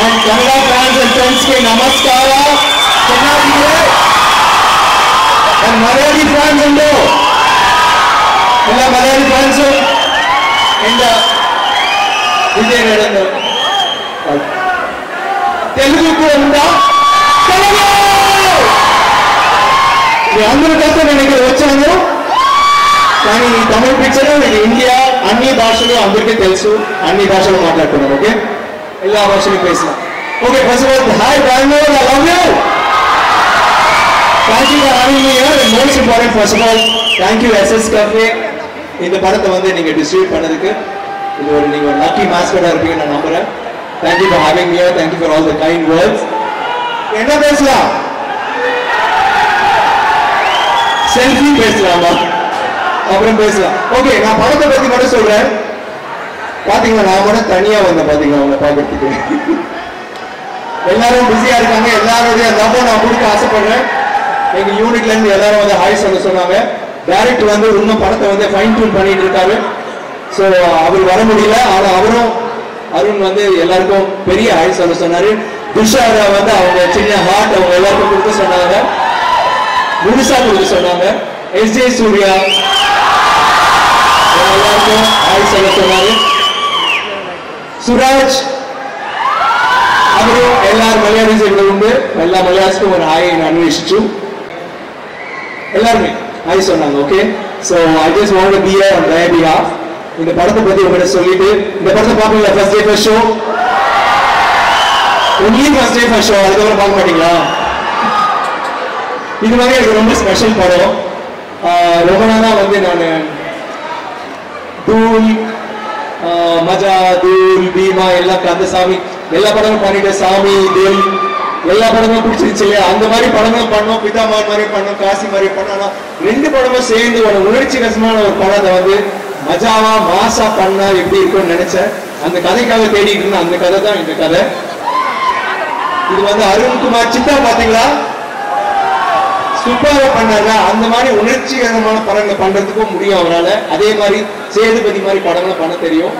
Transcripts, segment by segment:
And Kannada fans and friends ke namaskara. And Malayali fans undo. Ella Malayali fans and Vijay Redanda. Telugu ku unda. Telugu. అందరూ కలిసి నేను ఇక్కడ వచ్చాను కానీ తమిళ picture ఇది India అన్ని భాషలు అందరికీ తెలుసు అన్ని భాషలు మాట్లాడుతున్నాం ఓకే எல்லா భాషలు பேசலாம் okay first of all hi Bengaluru I love you Thank you for having me here and most important first of all thank you SS Cafe இந்த படத்தை வந்து நீங்க டிஸ்ட்ரிபியூட் பண்ணதுக்கு இது ஒரு நீங்க ஒரு லக்கி மாஸ்கட்டா இருப்பீங்க நான் நம்புறேன் Thank you for having me here thank you for all the kind words என்ன பேசலாம் செல்ஃபி பேசலாமா அப்புறம் பேசலாம் ஓகே நான் படத்தை பத்தி மட்டும் சொல்றேன் பாத்தீங்களா நான் மட்டும் தனியா வந்தேன் பாத்தீங்களா அவங்க பாக்கிறதுக்கு எல்லாரும் பிஸியா இருக்காங்க எல்லாருடைய லவ் நான் கொடுக்க ஆசைப்படுறேன் எங்க யூனிட்ல இருந்து எல்லாரும் வந்து ஹாய் சொல்ல சொன்னாங்க டைரக்டர் வந்து இன்னும் படத்தை வந்து ஃபைன் டியூன் பண்ணிட்டு இருக்காரு ஸோ அவர் வர முடியல ஆனா அவரும் அருண் வந்து எல்லாருக்கும் பெரிய ஹாய் சொல்ல சொன்னாரு துஷாரா வந்து அவங்க சின்ன ஹார்ட் அவங்க எல்லாருக்கும் கொடுக்க சொன்னாங்க முழுசா கொடுக்க சொன்னாங்க எஸ்ஜே சூர்யா எல்லாருக்கும் ஹாய் சொல்ல சொன்னாரு சுராஜ் அவரும் எல்லாரும் மலையாளி சைடுல உண்டு எல்லா மலையாளிக்கும் ஒரு ஹாய் அன்வேஷிச்சு எல்லாருமே ஹாய் சொன்னாங்க okay so I just want to be here on their behalf இந்த படத்தை பத்தி உங்கள்கிட்ட சொல்லிட்டு இந்த படத்தை பார்ப்பீங்களா ஃபர்ஸ்ட் டே ஃபர்ஸ்ட் ஷோ உங்களுக்கு ஃபர்ஸ்ட் டே ஃபர்ஸ்ட் ஷோ அதுக்கப்புறம் பார்க்க மாட்டீங்களா இது மாதிரி எனக்கு ரொம்ப ஸ்பெஷல் படம் ரொம்ப நாளா வந்து நான் தூள் மஜா தூள் பீமா எல்லாம் கந்தசாமி எல்லா படமும் பண்ணிட்டேன் சாமி தேல் எல்லா படமும் பிடிச்சிருச்சு இல்லையா அந்த மாதிரி படங்களும் பண்ணோம் பிதாமான் மாதிரி பண்ணோம் காசி மாதிரி பண்ணோம் ஆனா ரெண்டு படமும் சேர்ந்து ஒரு உணர்ச்சி ரசமான ஒரு படத்தை வந்து மஜாவா மாசா பண்ணா எப்படி இருக்கும்னு நினைச்சேன் அந்த கதைக்காக தேடிட்டு இருந்தேன் அந்த கதை தான் இந்த கதை இது வந்து அருண்குமார் சித்தா பாத்தீங்களா சூப்பரா பண்ணாங்க அந்த மாதிரி உணர்ச்சிகரமான படங்களை பண்றதுக்கும் முடியும் அவரால் அதே மாதிரி சேதுபதி மாதிரி படங்களை பண்ண தெரியும்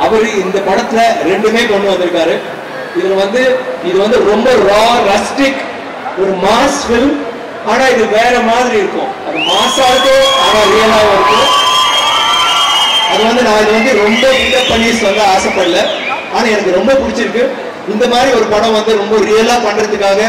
அவரு இந்த படத்துல ரெண்டுமே கொண்டு வந்திருக்காரு இதுல வந்து இது வந்து ரொம்ப ரா ரஸ்டிக் ஒரு மாஸ் ஃபில்ம் ஆனா இது வேற மாதிரி இருக்கும் அது மாஸா இருக்கும் ஆனா ரியலாவும் இருக்கும் அது வந்து நான் இது வந்து ரொம்ப பில்டப் பண்ணி சொல்ல ஆசைப்படல ஆனா எனக்கு ரொம்ப பிடிச்சிருக்கு இந்த மாதிரி ஒரு படம் வந்து ரொம்ப ரியலா பண்றதுக்காக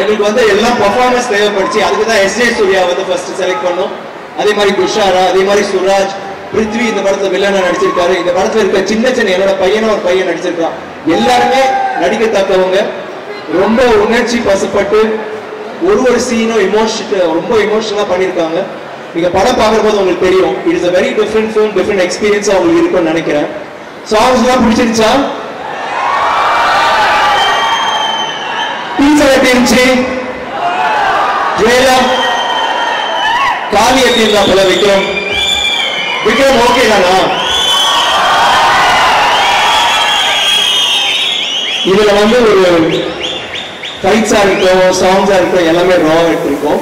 எங்களுக்கு வந்து எல்லாம் பர்ஃபார்மன்ஸ் தேவைப்படுச்சு அதுக்கு தான் எஸ்ஜே சூர்யா வந்து ஃபர்ஸ்ட் செலக்ட் பண்ணோம் அதே மாதிரி துஷாரா அதே மாதிரி சுராஜ் பிருத்வி இந்த படத்துல வில்லனா நடிச்சிருக்காரு இந்த படத்துல இருக்க சின்ன சின்ன என்னோட பையனும் ஒரு பையன் நடிச்சிருக்கான் எல்லாருமே நடிக்கத்தக்கவங்க ரொம்ப உணர்ச்சி பசுப்பட்டு ஒரு சீனும் ரொம்ப இமோஷனலா பண்ணியிருக்காங்க நீங்க படம் பார்க்கும்போது உங்களுக்கு தெரியும் it is a very different film different experience உங்களுக்கு இருக்கும்னு நினைக்கிறேன் சாங்ஸ் எல்லாம் பிடிச்சிருச்சா டீச்சர் எப்படி இருந்துச்சு ஜெயலா காலி எப்படி இருந்தா போல விக்ரம் ஓகே தானா இதுல வந்து ஒரு ஃபைட்ஸா இருக்கட்டும் சாங்ஸா இருக்கட்டும் எல்லாமே ராவா எடுத்திருக்கோம்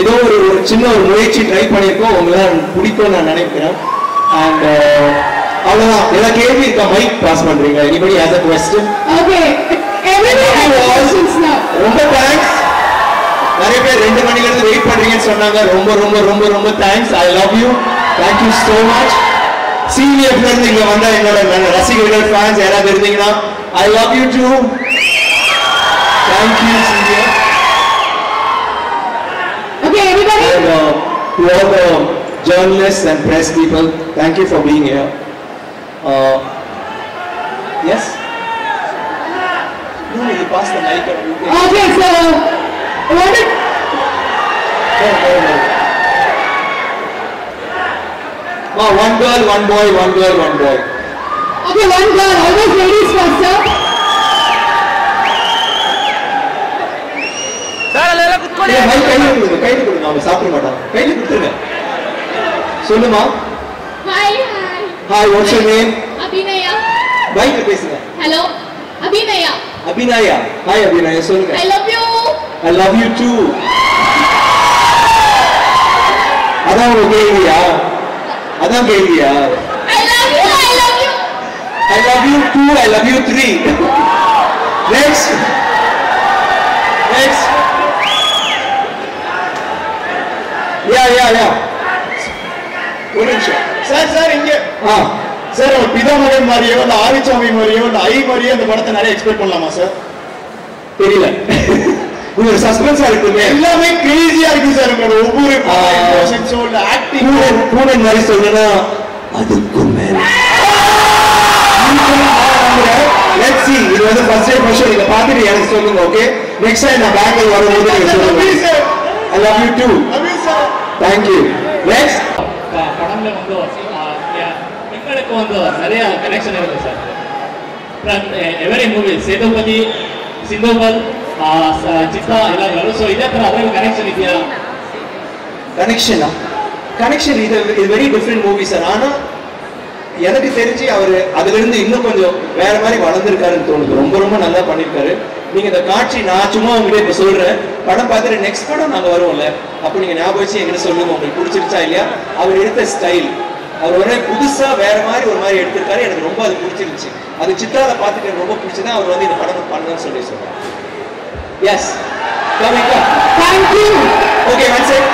ஏதோ ஒரு சின்ன ஒரு முயற்சி ட்ரை பண்ணியிருக்கோம் உங்களுக்கு பிடிக்கும் நான் நினைக்கிறேன் அண்ட் அவ்வளவுதான் ஏதாவது கேள்வி இருக்கா மைக் பாஸ் பண்றீங்க anybody has a question okay ரொம்ப தேங்க்ஸ் நிறைய பேர் 2 மணில இருந்து வெயிட் பண்றீங்கன்னு சொன்னாங்க ரொம்ப ரொம்ப ரொம்ப ரொம்ப thanks I love you thank you so much senior இருந்து இங்க வந்த என்னோட ரசிகர்கள் ஃபேன்ஸ் யாராவது இருந்தீங்கன்னா ஐ love you too thank you senior okay everybody and to all the journalists and press people thank you for being here yes no you pass the mic okay so what is one girl one boy one girl one boy okay one girl always ladies first sir கையில கொடுங்க அவங்க சாப்பிட மாட்டாங்க கையில கொடுத்துருங்க சொல்லுமா hi hi what's your name abhinaya மைக்ல பேசுங்க hello abhinaya hi abhinaya சொல்லுங்க I love you too அதான் உங்க கேள்வியா I love you I love you 2 I love you 3 Next. Next. Yeah. ஒரு நிமிஷம் சார் இங்க சார் ஒரு பிதாமகன் மாதிரியோ இல்ல ஆரிச்சாமி மாதிரியோ இல்ல ஐ மாதிரியோ அந்த படத்தை நிறைய எக்ஸ்பெக்ட் பண்ணலாமா சார்? தெரியல. ஒரு சஸ்பென்ஸா இருக்கு, எல்லாமே கிரேசியா இருக்கு சார். உங்களோட ஒவ்வொரு இமோஷன்ஸோ இல்ல ஆக்டிங் பூனன் மாதிரி சொல்லணும்னா அதுக்கும் மேல. Let's see. இது வந்து ஃபர்ஸ்ட் டைம் ஃபர்ஸ்ட் நீங்க பாத்துட்டு எனக்கு சொல்லுங்க. ஓகே, நெக்ஸ்ட் டைம் நான் பெங்களூர் வரும்போது நீங்க சொல்லுங்க. I love you too. Love you sir. Thank you. Next. படம்ல வந்து எங்களுக்கு வந்து நிறைய கனெக்ஷன் இருக்கு சார். எவரி மூவி சேதுபதி, சிந்தோபல், ಚಿತ್ತಾ ಎಲ್ಲ ಸೊ ಇದೇ ತರ ಅದರಲ್ಲಿ ಕನೆಕ್ಷನ್ ಇದೆಯಾ? கனெக்ஷன் இது வெரி டிஃப்ரெண்ட் மூவி சார். ஆனா எனக்கு தெரிஞ்சு அவர் அதுல இருந்து இன்னும் கொஞ்சம் வேற மாதிரி வளர்ந்துருக்காருன்னு தோணுது. ரொம்ப ரொம்ப நல்லா பண்ணிருக்காரு. நீங்க இந்த காட்சி நான் சும்மா உங்ககிட்ட இப்ப சொல்றேன், படம் பார்த்துட்டு நெக்ஸ்ட் படம் நாங்க வருவோம்ல, அப்ப நீங்க ஞாபகம் வச்சு எங்கிட்ட சொல்லுங்க உங்களுக்கு பிடிச்சிருச்சா இல்லையா. அவர் எடுத்த ஸ்டைல், அவர் ஒரு புதுசா வேற மாதிரி ஒரு மாதிரி எடுத்திருக்காரு. எனக்கு ரொம்ப அது பிடிச்சிருச்சு. அது சித்தால பார்த்துட்டு எனக்கு ரொம்ப பிடிச்சதான் அவர் வந்து இந்த படம் பண்ணணும்னு சொல்லி சொல்றாரு. Yes. Thank you. Okay, one sec.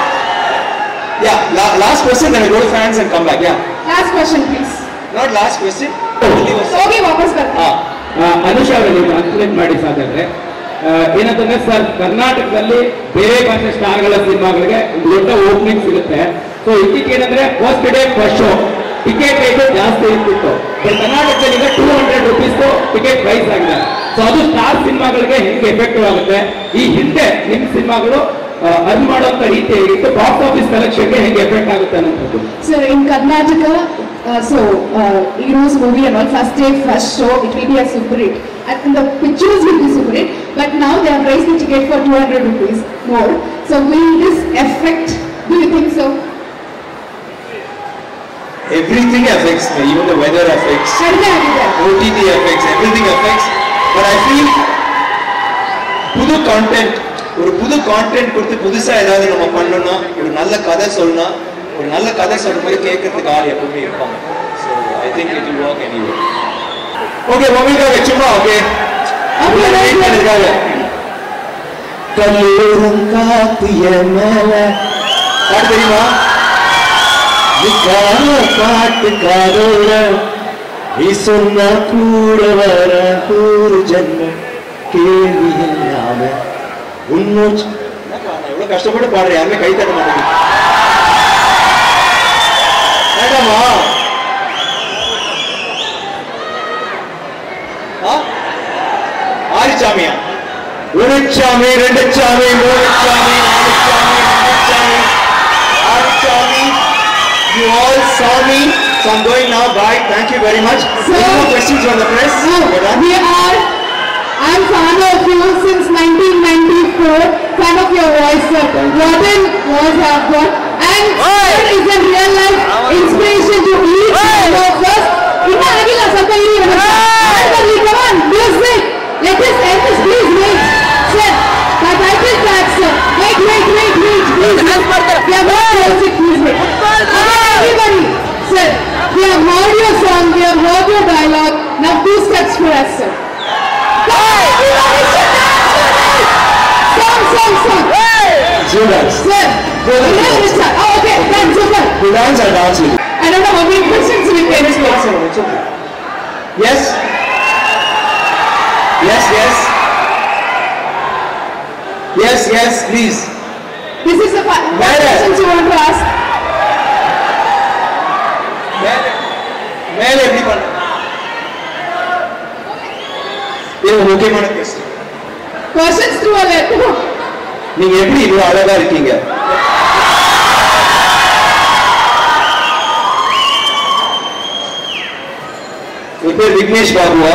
Yeah, last question, then I go to fans and come back. Yeah. Last question, please. Not last question. Okay, ವಾಪಸ್ ಬರ್ತೀನಿ. ಅನುಷಾ ಅವರಿಗೆ ಟ್ರಾನ್ಸ್ಲೇಟ್ ಮಾಡಿ ಸಾಕಾದ್ರೆ ಏನಂತಂದ್ರೆ ಸರ್, ಕರ್ನಾಟಕದಲ್ಲಿ ಬೇರೆ ಭಾಷೆ ಸ್ಟಾರ್ಗಳ ಸಿನಿಮಾಗಳಿಗೆ ಒಂದು ದೊಡ್ಡ ಓಪನಿಂಗ್ ಸಿಗುತ್ತೆ. ಸೊ ಇದಕ್ಕೇನಂದ್ರೆ first day first show ticket rate ಜಾಸ್ತಿ ಇರ್ತಿತ್ತು. ಕರ್ನಾಟಕದಲ್ಲಿ ಈಗ 200 ರೂಪೀಸ್ ಟಿಕೆಟ್ ಪ್ರೈಸ್ ಆಗಿದೆ. ಸೊ ಅದು ಸ್ಟಾರ್ ಸಿನಿಮಾಗಳಿಗೆ ಹೆಂಗೆ ಎಫೆಕ್ಟಿವ್ ಆಗುತ್ತೆ, ಈ ಹಿಂದೆ ನಿಮ್ಮ ಸಿನಿಮಾಗಳು ಅರ್ನ್ ಮಾಡುವಂತ ರೀತಿ ಹೇಗಿತ್ತು, ಬಾಕ್ಸ್ ಆಫೀಸ್ ಕಲೆಕ್ಷನ್ಗೆ ಹೆಂಗೆ ಎಫೆಕ್ಟ್ ಆಗುತ್ತೆ ಅನ್ನೋದು. So in Karnataka, Heroes movie and all, first day, first show, it will be a super hit. And the pictures will be super hit. But now they have raised the ticket for 200 rupees more. So will this affect? Do you think so? Everything affects me. Even the weather affects. OTT affects. Everything affects. But I feel புது content, ஒரு புது content கொடுத்து புதுசா ஏதாவது நம்ம பண்ணணும்னா, ஒரு நல்ல கதை சொல்லணும், ஒரு நல்ல கதை சொல்லும்போது கேட்கறதுக்கு ஆள் எப்பவுமே இருப்பாங்க. So I think it will work anyway. Okay, உங்களுக்காக சும்மா ஓகே பண்ணிருக்காங்க. கல்லூரம் காத்திய மேல பாட்டு தெரியுமா? பாட்டுக்காரோட நீ சொன்னா கூட வர ஒரு ஜன்மம் கேள்வி இல்லாம உன்னோச்சு. எவ்வளவு கஷ்டப்பட்டு பாடுற, யாருமே கை தட்ட மாட்டேங்குது. வேண்டாமா? ஆரிச்சாமியா? ஒரு சாமி, ரெண்டு சாமி, மூணு சாமி, நாலு சாமி, அஞ்சு சாமி, ஆறு சாமி. You all saw me, so I'm going now. Bye. Thank you very much. So, any more questions from the press? I'm fan of you since 1994. Fan of your voice, sir. Robin was our God, and sir is a real life inspiration to each one of us. Inna agila sabba iri vanna. Come on, music. Let us end this, please wait. Sir, the title track, sir. Wait, please. We are not music, please wait. Everybody, sir, we have heard your song, we have heard your dialogue. Now 2 steps for us, sir. Song. You dance. Sir, oh, okay, dance, super. You dance, I dance with you. I don't know how many questions we can ask. It's okay. Yes? Yes, please. This is the questions you want to ask. மேல எப்படி பண்ண? இது முக்கியமான question. Questions through a letter. நீங்க எப்படி இவ்வளவு அழகா இருக்கீங்க? உங்க பேர் விக்னேஷ் பாபுவா?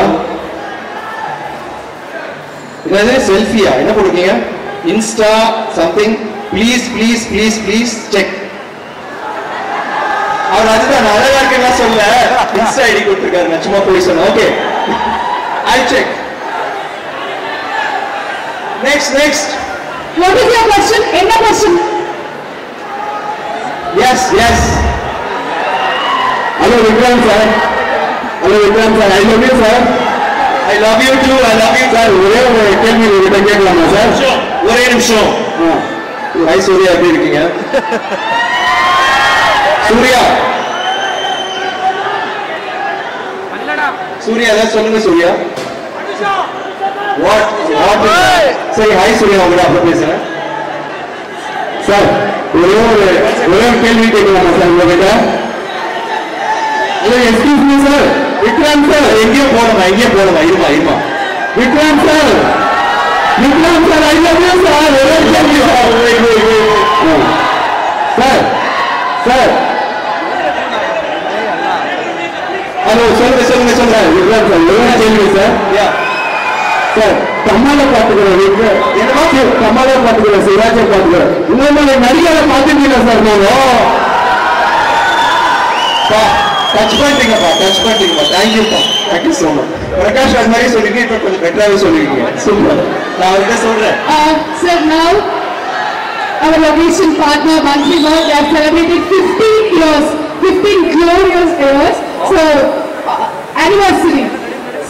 இது செல்ஃபியா? என்ன போடுறீங்க? Insta something. Please check. அவர் அதுதான் நான் அழகா இருக்கேன்னு சொல்ல, இன்ஸ்டா ஐடி கொடுத்துருக்காரு. நான் சும்மா போய் சொன்னேன். Okay, I check. Next. What is your question? Any question? Yes. Hello Vikram sir, I love you sir. I love you too. I love you. Sir ஒரே ஒரு கேள்வி உங்ககிட்ட கேட்கலாமா சார்? ஒரே நிமிஷம். ஹாய் சூர்யா, எப்படி இருக்கீங்க? சூர்யா சூர்யா ஏதாவது சொல்லுங்க சூர்யா. சரி ஹாய் சூர்யா, உங்கள்கிட்ட அப்புறம் பேசுறேன். சார் ஒரே ஒரு கேள்வி கேட்கலாமா சார் உங்ககிட்ட? Excuse me sir. Vikrant sir எங்கேயோ போனோமா இருமா Vikrant sir I love you sir. ஒரே கேள்வி சார். சார் ஹலோ, சொல்லுங்க சார் விக்ராந்த் சார் ஒரே கேள்வி சார். சார் கமலை பார்த்துக்கிறேன், கமலை பார்த்துக்கிறேன், சிவாஜியை பார்த்துக்கிறேன். உங்களை நடிகரை பார்த்துட்டீங்களா சார்? டச் பண்ணிட்டீங்கப்பா. Thank you so much. பிரகாஷ் அது மாதிரி சொல்லிங்க, இப்போ கொஞ்சம் பெட்டராகவே சொல்லிருக்கீங்க. சூப்பர். நான் அவர்கிட்ட சொல்றேன். Sir, now our location partner Mantri Mall, they have celebrated 15 glorious years. So anniversary.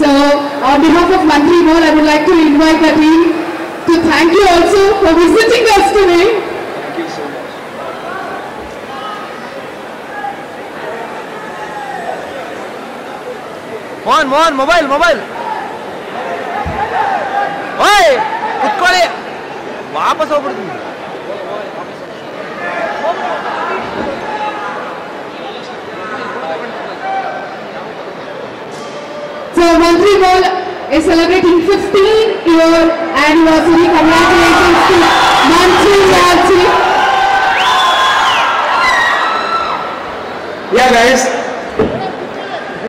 So on behalf of Mantri Mall, I would like to invite the team to thank you also for visiting us today. Thank you so much. Mohan mobile ओए कुत्कोले वापस होग्बिಡ್ತೀನಿ. So Mantri Mall is celebrating 15-year anniversary. Congratulations to Mantri Mall team. Yeah guys,